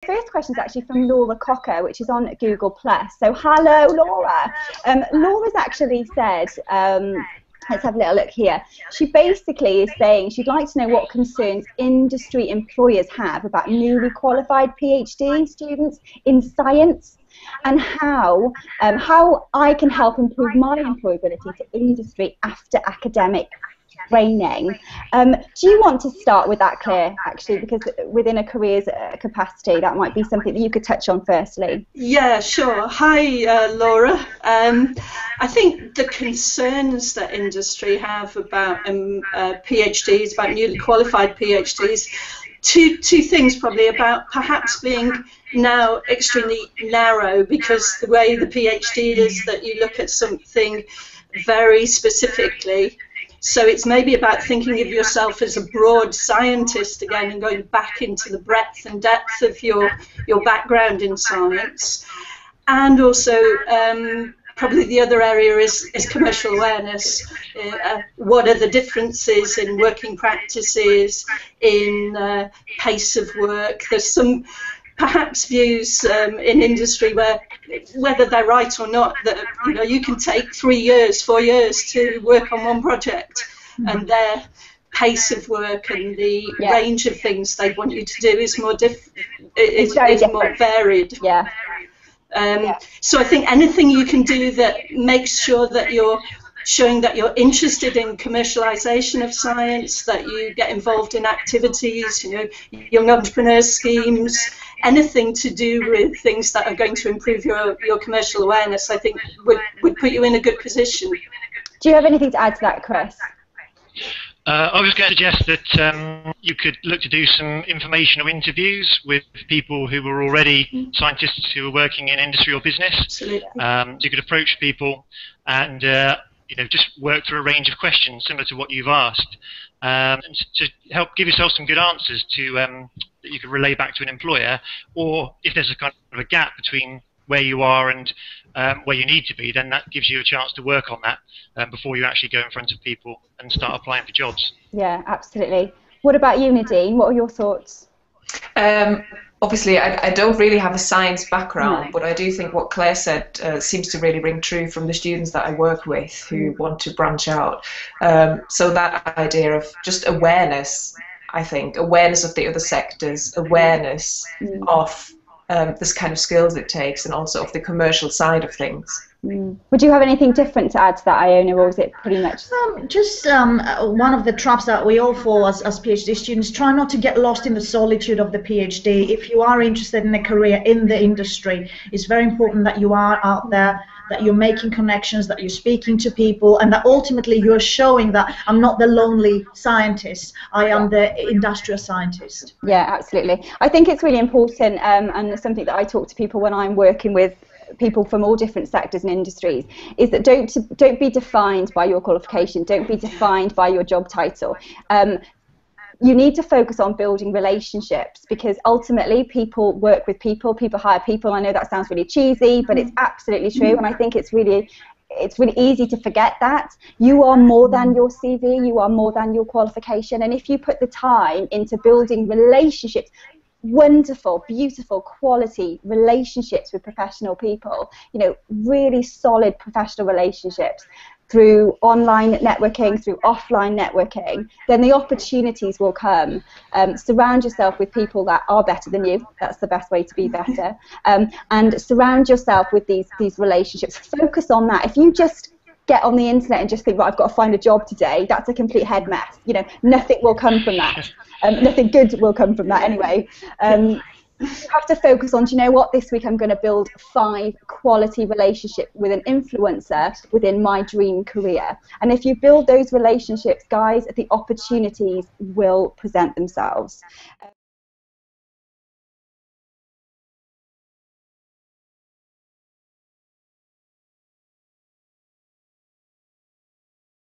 first question is actually from Laura Cocker, which is on Google+. So hello, Laura. Laura's actually said, let's have a little look here. She basically is saying she'd like to know what concerns industry employers have about newly qualified PhD students in science, and how I can help improve my employability to industry after academic training. Do you want to start with that, Claire, actually, because within a careers capacity, that might be something that you could touch on firstly. Yeah, sure. Hi, Laura. I think the concerns that industry have about PhDs, about newly qualified PhDs, two things probably, about perhaps being now extremely narrow, because the way the PhD is that you look at something very specifically. So it's maybe about thinking of yourself as a broad scientist again, and going back into the breadth and depth of your background in science. And also probably the other area is commercial awareness. What are the differences in working practices, in pace of work? There's some perhaps views in industry where, whether they're right or not, that you can take 3 years, 4 years to work on one project, and their pace of work and the range of things they want you to do is more more varied. So I think anything you can do that makes sure that you're showing that you're interested in commercialization of science, that you get involved in activities, young entrepreneur schemes, anything to do with things that are going to improve your commercial awareness, I think would put you in a good position. Do you have anything to add to that, Chris? I was going to suggest that you could look to do some informational interviews with people who were already scientists who were working in industry or business. Absolutely. You could approach people and just work through a range of questions similar to what you've asked, and to help give yourself some good answers to that you could relay back to an employer. Or if there's a kind of a gap between where you are and where you need to be, then that gives you a chance to work on that before you actually go in front of people and start applying for jobs. Yeah, absolutely. What about you, Nadine? What are your thoughts? Obviously, I don't really have a science background, but I do think what Claire said seems to really ring true from the students that I work with who want to branch out. So that idea of just awareness, I think, awareness of the other sectors, awareness of this kind of skills it takes, and also of the commercial side of things. Would you have anything different to add to that, Ioanna, or was it pretty much? Just one of the traps that we all fall as PhD students: try not to get lost in the solitude of the PhD. If you are interested in a career in the industry, it's very important that you are out there, that you're making connections, that you're speaking to people, and that ultimately you're showing that I'm not the lonely scientist, I am the industrial scientist. Yeah, absolutely. I think it's really important, and something that I talk to people when I'm working with people from all different sectors and industries, is that don't be defined by your qualification, don't be defined by your job title. You need to focus on building relationships, because ultimately people work with people, people hire people. I know that sounds really cheesy, but it's absolutely true, and I think it's really easy to forget that. You are more than your CV, you are more than your qualification, and if you put the time into building relationships, wonderful, beautiful, quality relationships with professional people, really solid professional relationships, through online networking, through offline networking, then the opportunities will come. Surround yourself with people that are better than you. That's the best way to be better. And surround yourself with these relationships. Focus on that. If you just get on the internet and just think, right, I've got to find a job today, that's a complete head mess. Nothing will come from that. Nothing good will come from that anyway. You have to focus on, do you know what, this week I'm going to build 5 quality relationships with an influencer within my dream career. And if you build those relationships, guys, the opportunities will present themselves.